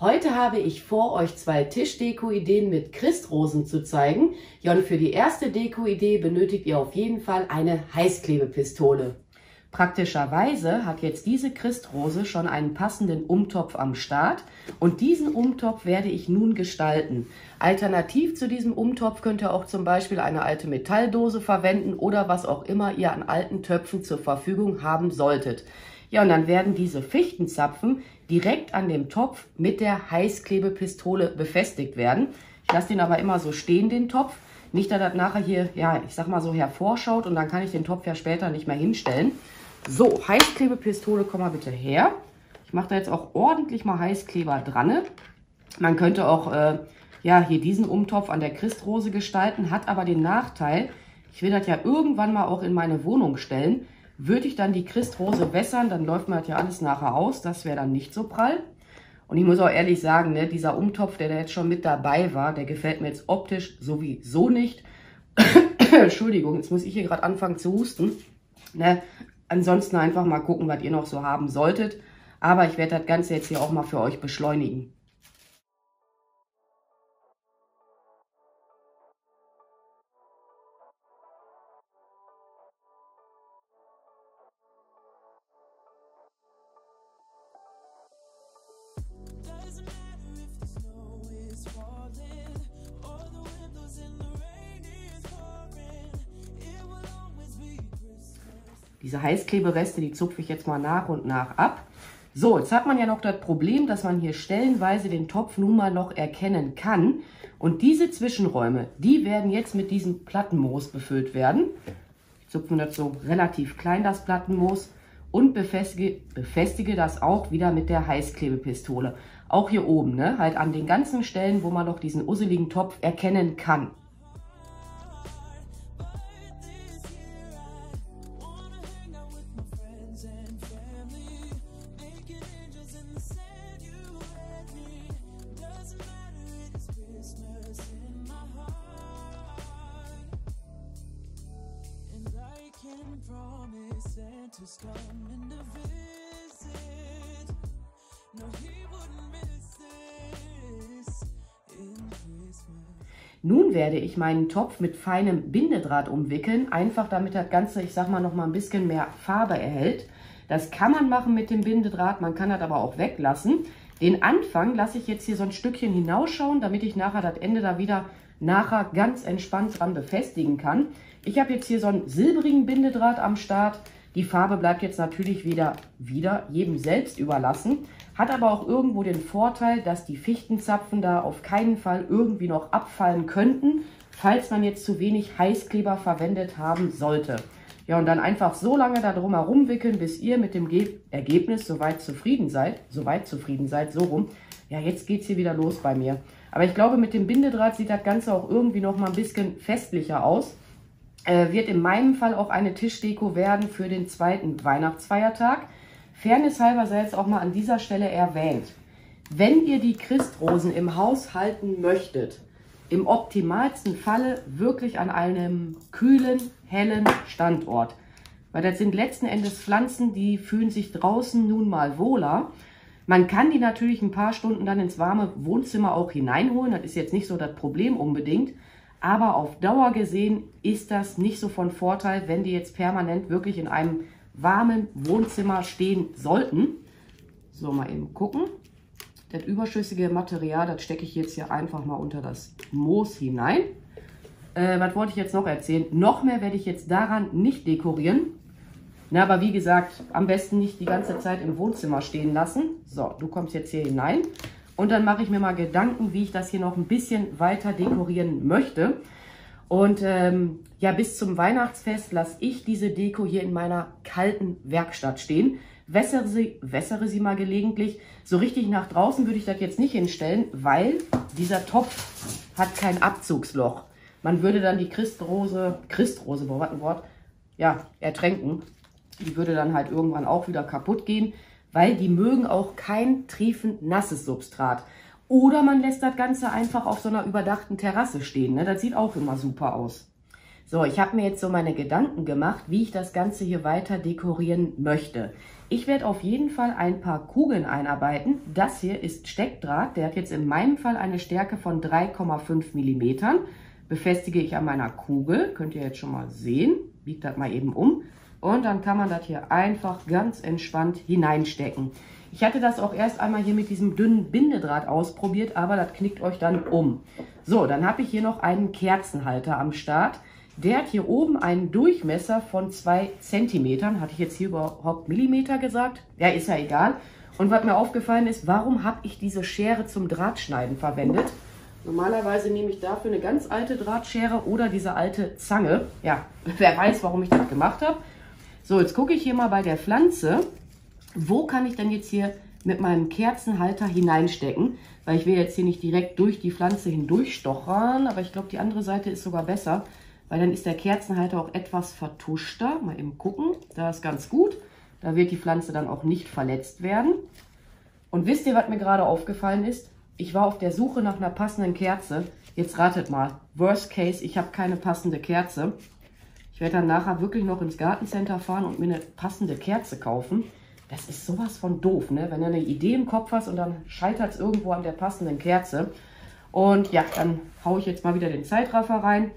Heute habe ich vor, euch zwei Tischdeko-Ideen mit Christrosen zu zeigen. Ja, und für die erste Deko-Idee benötigt ihr auf jeden Fall eine Heißklebepistole. Praktischerweise hat jetzt diese Christrose schon einen passenden Umtopf am Start und diesen Umtopf werde ich nun gestalten. Alternativ zu diesem Umtopf könnt ihr auch zum Beispiel eine alte Metalldose verwenden oder was auch immer ihr an alten Töpfen zur Verfügung haben solltet. Ja, und dann werden diese Fichtenzapfen direkt an dem Topf mit der Heißklebepistole befestigt werden. Ich lasse den aber immer so stehen, den Topf. Nicht, dass das nachher hier, ja, ich sag mal so hervorschaut und dann kann ich den Topf ja später nicht mehr hinstellen. So, Heißklebepistole, komm mal bitte her. Ich mache da jetzt auch ordentlich mal Heißkleber dran. Man könnte auch, ja, hier diesen Umtopf an der Christrose gestalten, hat aber den Nachteil, ich will das ja irgendwann mal auch in meine Wohnung stellen. Würde ich dann die Christrose wässern, dann läuft mir das ja alles nachher aus. Das wäre dann nicht so prall. Und ich muss auch ehrlich sagen, ne, dieser Umtopf, der da jetzt schon mit dabei war, der gefällt mir jetzt optisch sowieso nicht. Entschuldigung, jetzt muss ich hier gerade anfangen zu husten. Ne? Ansonsten einfach mal gucken, was ihr noch so haben solltet. Aber ich werde das Ganze jetzt hier auch mal für euch beschleunigen. Diese Heißklebereste, die zupfe ich jetzt mal nach und nach ab. So, jetzt hat man ja noch das Problem, dass man hier stellenweise den Topf nun mal noch erkennen kann. Und diese Zwischenräume, die werden jetzt mit diesem Plattenmoos befüllt werden. Ich zupfe das so relativ klein, das Plattenmoos, und befestige das auch wieder mit der Heißklebepistole. Auch hier oben, ne? Halt an den ganzen Stellen, wo man noch diesen usseligen Topf erkennen kann. Nun werde ich meinen Topf mit feinem Bindedraht umwickeln, einfach damit das Ganze, ich sag mal, noch mal ein bisschen mehr Farbe erhält. Das kann man machen mit dem Bindedraht, man kann das aber auch weglassen. Den Anfang lasse ich jetzt hier so ein Stückchen hinausschauen, damit ich nachher das Ende da wieder nachher ganz entspannt dran befestigen kann. Ich habe jetzt hier so einen silbrigen Bindedraht am Start. Die Farbe bleibt jetzt natürlich wieder jedem selbst überlassen, hat aber auch irgendwo den Vorteil, dass die Fichtenzapfen da auf keinen Fall irgendwie noch abfallen könnten, falls man jetzt zu wenig Heißkleber verwendet haben sollte. Ja, und dann einfach so lange da drum herum wickeln, bis ihr mit dem Ergebnis soweit zufrieden seid, so rum. Ja, jetzt geht es hier wieder los bei mir. Aber ich glaube, mit dem Bindedraht sieht das Ganze auch irgendwie noch mal ein bisschen festlicher aus. Wird in meinem Fall auch eine Tischdeko werden für den zweiten Weihnachtsfeiertag. Fairness halber sei jetzt auch mal an dieser Stelle erwähnt. Wenn ihr die Christrosen im Haus halten möchtet, im optimalsten Falle wirklich an einem kühlen, hellen Standort. Weil das sind letzten Endes Pflanzen, die fühlen sich draußen nun mal wohler. Man kann die natürlich ein paar Stunden dann ins warme Wohnzimmer auch hineinholen. Das ist jetzt nicht so das Problem unbedingt. Aber auf Dauer gesehen ist das nicht so von Vorteil, wenn die jetzt permanent wirklich in einem warmen Wohnzimmer stehen sollten. So, mal eben gucken. Das überschüssige Material, das stecke ich jetzt hier einfach mal unter das Moos hinein. Was wollte ich jetzt noch erzählen? Noch mehr werde ich jetzt daran nicht dekorieren. Na, aber wie gesagt, am besten nicht die ganze Zeit im Wohnzimmer stehen lassen. So, du kommst jetzt hier hinein. Und dann mache ich mir mal Gedanken, wie ich das hier noch ein bisschen weiter dekorieren möchte. Und ja, bis zum Weihnachtsfest lasse ich diese Deko hier in meiner kalten Werkstatt stehen. Wässere sie mal gelegentlich. So richtig nach draußen würde ich das jetzt nicht hinstellen, weil dieser Topf hat kein Abzugsloch. Man würde dann die Christrose, boah, was ein Wort, ja, ertränken. Die würde dann halt irgendwann auch wieder kaputt gehen, weil die mögen auch kein triefend nasses Substrat. Oder man lässt das Ganze einfach auf so einer überdachten Terrasse stehen. Ne? Das sieht auch immer super aus. So, ich habe mir jetzt so meine Gedanken gemacht, wie ich das Ganze hier weiter dekorieren möchte. Ich werde auf jeden Fall ein paar Kugeln einarbeiten. Das hier ist Steckdraht. Der hat jetzt in meinem Fall eine Stärke von 3,5 mm. Befestige ich an meiner Kugel. Könnt ihr jetzt schon mal sehen. Biege das mal eben um. Und dann kann man das hier einfach ganz entspannt hineinstecken. Ich hatte das auch erst einmal hier mit diesem dünnen Bindedraht ausprobiert, aber das knickt euch dann um. So, dann habe ich hier noch einen Kerzenhalter am Start. Der hat hier oben einen Durchmesser von 2 cm. Hatte ich jetzt hier überhaupt Millimeter gesagt? Ja, ist ja egal. Und was mir aufgefallen ist, warum habe ich diese Schere zum Drahtschneiden verwendet? Normalerweise nehme ich dafür eine ganz alte Drahtschere oder diese alte Zange. Ja, wer weiß, warum ich das gemacht habe. So, jetzt gucke ich hier mal bei der Pflanze. Wo kann ich denn jetzt hier mit meinem Kerzenhalter hineinstecken? Weil ich will jetzt hier nicht direkt durch die Pflanze hindurch stochern, aber ich glaube, die andere Seite ist sogar besser, weil dann ist der Kerzenhalter auch etwas vertuschter. Mal eben gucken, da ist ganz gut. Da wird die Pflanze dann auch nicht verletzt werden. Und wisst ihr, was mir gerade aufgefallen ist? Ich war auf der Suche nach einer passenden Kerze. Jetzt ratet mal, Worst Case, ich habe keine passende Kerze. Ich werde dann nachher wirklich noch ins Gartencenter fahren und mir eine passende Kerze kaufen. Das ist sowas von doof, ne? Wenn du eine Idee im Kopf hast und dann scheitert es irgendwo an der passenden Kerze. Und ja, dann haue ich jetzt mal wieder den Zeitraffer rein.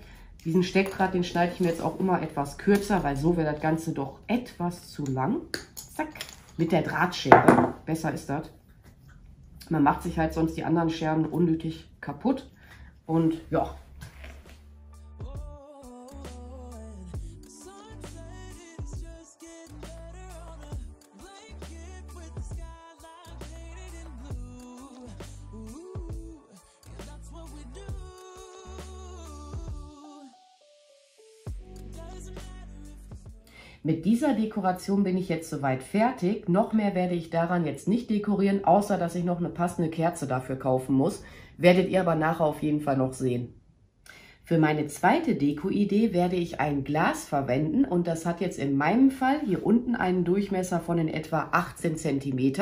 Diesen Steckdraht, den schneide ich mir jetzt auch immer etwas kürzer, weil so wäre das Ganze doch etwas zu lang. Zack, mit der Drahtschere. Besser ist das. Man macht sich halt sonst die anderen Scheren unnötig kaputt. Und ja. Mit dieser Dekoration bin ich jetzt soweit fertig. Noch mehr werde ich daran jetzt nicht dekorieren, außer dass ich noch eine passende Kerze dafür kaufen muss. Werdet ihr aber nachher auf jeden Fall noch sehen. Für meine zweite Deko-Idee werde ich ein Glas verwenden und das hat jetzt in meinem Fall hier unten einen Durchmesser von in etwa 18 cm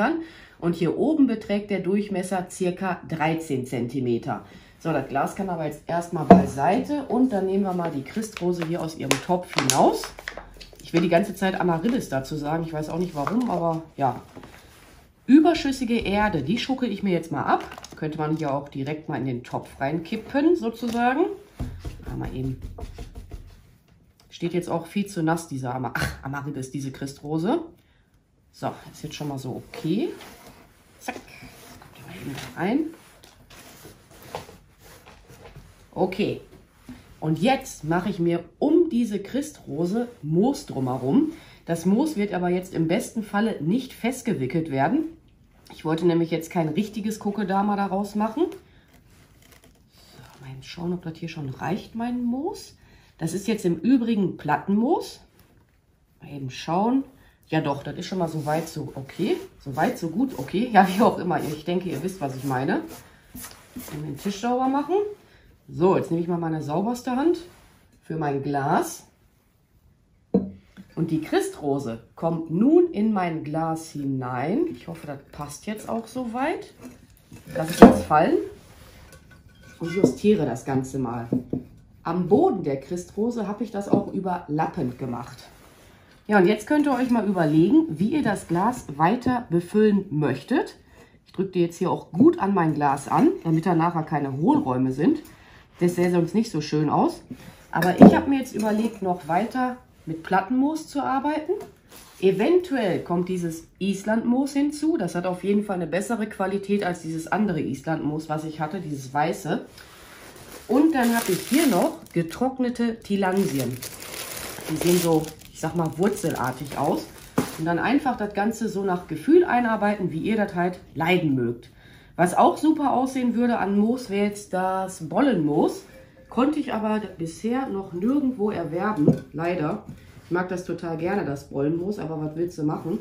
und hier oben beträgt der Durchmesser ca. 13 cm. So, das Glas kann aber jetzt erstmal beiseite und dann nehmen wir mal die Christrose hier aus ihrem Topf hinaus. Ich will die ganze Zeit Amaryllis dazu sagen, ich weiß auch nicht warum, aber ja. Überschüssige Erde, die schuckel ich mir jetzt mal ab. Könnte man hier auch direkt mal in den Topf reinkippen, sozusagen. Mal eben. Steht jetzt auch viel zu nass, dieser Amaryllis, diese Christrose. So, ist jetzt schon mal so okay. Zack, kommt die mal eben rein. Okay. Und jetzt mache ich mir um diese Christrose Moos drumherum. Das Moos wird aber jetzt im besten Falle nicht festgewickelt werden. Ich wollte nämlich jetzt kein richtiges Kokedama daraus machen. So, mal schauen, ob das hier schon reicht, mein Moos. Das ist jetzt im Übrigen Plattenmoos. Mal eben schauen. Ja doch, das ist schon mal so weit so okay. So weit, so gut, okay. Ja, wie auch immer. Ich denke, ihr wisst, was ich meine. Den Tisch sauber machen. So, jetzt nehme ich mal meine sauberste Hand für mein Glas. Und die Christrose kommt nun in mein Glas hinein. Ich hoffe, das passt jetzt auch soweit. Lass es jetzt fallen und justiere das Ganze mal. Am Boden der Christrose habe ich das auch überlappend gemacht. Ja, und jetzt könnt ihr euch mal überlegen, wie ihr das Glas weiter befüllen möchtet. Ich drücke jetzt hier auch gut an mein Glas an, damit da nachher keine Hohlräume sind. Das sähe sonst nicht so schön aus. Aber ich habe mir jetzt überlegt, noch weiter mit Plattenmoos zu arbeiten. Eventuell kommt dieses Islandmoos hinzu. Das hat auf jeden Fall eine bessere Qualität als dieses andere Islandmoos, was ich hatte, dieses weiße. Und dann habe ich hier noch getrocknete Tilansien. Die sehen so, ich sag mal, wurzelartig aus. Und dann einfach das Ganze so nach Gefühl einarbeiten, wie ihr das halt leiden mögt. Was auch super aussehen würde an Moos, wäre jetzt das Bollenmoos. Konnte ich aber bisher noch nirgendwo erwerben, leider. Ich mag das total gerne, das Bollenmoos, aber was willst du machen?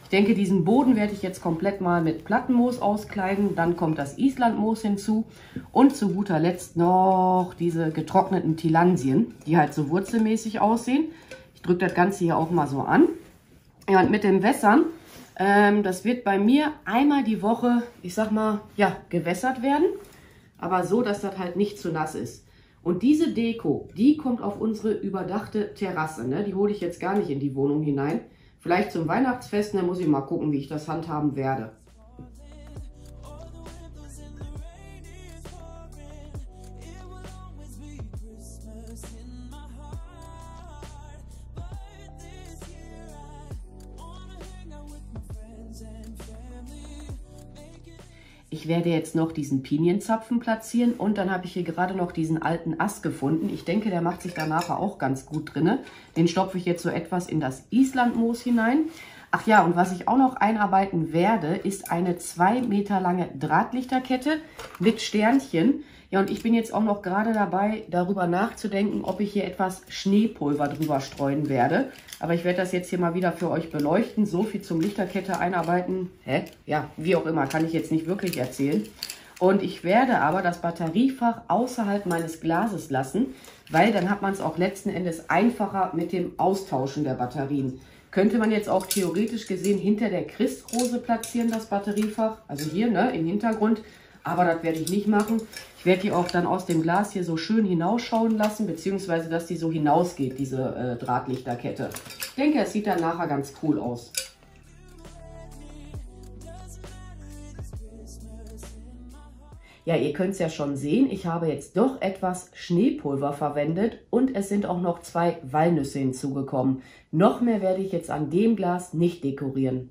Ich denke, diesen Boden werde ich jetzt komplett mal mit Plattenmoos auskleiden. Dann kommt das Islandmoos hinzu. Und zu guter Letzt noch diese getrockneten Tilansien, die halt so wurzelmäßig aussehen. Ich drücke das Ganze hier auch mal so an. Ja, und mit dem Wässern, das wird bei mir einmal die Woche, ich sag mal, ja, gewässert werden. Aber so, dass das halt nicht zu nass ist. Und diese Deko, die kommt auf unsere überdachte Terrasse. Ne? Die hole ich jetzt gar nicht in die Wohnung hinein, Vielleicht zum Weihnachtsfest, dann muss ich mal gucken, wie ich das handhaben werde. Ich werde jetzt noch diesen Pinienzapfen platzieren und dann habe ich hier gerade noch diesen alten Ast gefunden. Ich denke, der macht sich da nachher auch ganz gut drin. Den stopfe ich jetzt so etwas in das Islandmoos hinein. Ach ja, und was ich auch noch einarbeiten werde, ist eine 2 Meter lange Drahtlichterkette mit Sternchen. Ja, und ich bin jetzt auch noch gerade dabei, darüber nachzudenken, ob ich hier etwas Schneepulver drüber streuen werde. Aber ich werde das jetzt hier mal wieder für euch beleuchten. So viel zum Lichterkette einarbeiten. Ja, wie auch immer, kann ich jetzt nicht wirklich erzählen. Und ich werde aber das Batteriefach außerhalb meines Glases lassen, weil dann hat man es auch letzten Endes einfacher mit dem Austauschen der Batterien. Könnte man jetzt auch theoretisch gesehen hinter der Christrose platzieren, das Batteriefach. Also hier, ne, im Hintergrund. Aber das werde ich nicht machen. Ich werde die auch dann aus dem Glas hier so schön hinausschauen lassen, beziehungsweise dass die so hinausgeht, diese Drahtlichterkette. Ich denke, es sieht dann nachher ganz cool aus. Ja, ihr könnt es ja schon sehen, ich habe jetzt doch etwas Schneepulver verwendet und es sind auch noch 2 Walnüsse hinzugekommen. Noch mehr werde ich jetzt an dem Glas nicht dekorieren.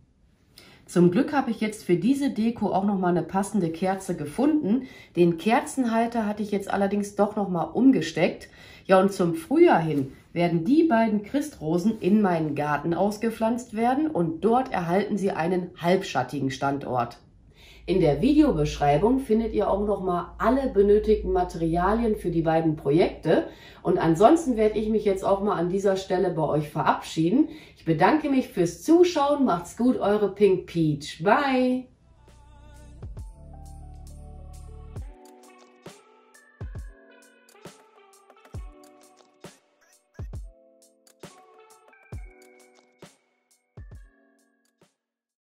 Zum Glück habe ich jetzt für diese Deko auch nochmal eine passende Kerze gefunden. Den Kerzenhalter hatte ich jetzt allerdings doch nochmal umgesteckt. Ja, und zum Frühjahr hin werden die beiden Christrosen in meinen Garten ausgepflanzt werden und dort erhalten sie einen halbschattigen Standort. In der Videobeschreibung findet ihr auch nochmal alle benötigten Materialien für die beiden Projekte. Und ansonsten werde ich mich jetzt auch mal an dieser Stelle bei euch verabschieden. Ich bedanke mich fürs Zuschauen. Macht's gut, eure Pink Peach. Bye!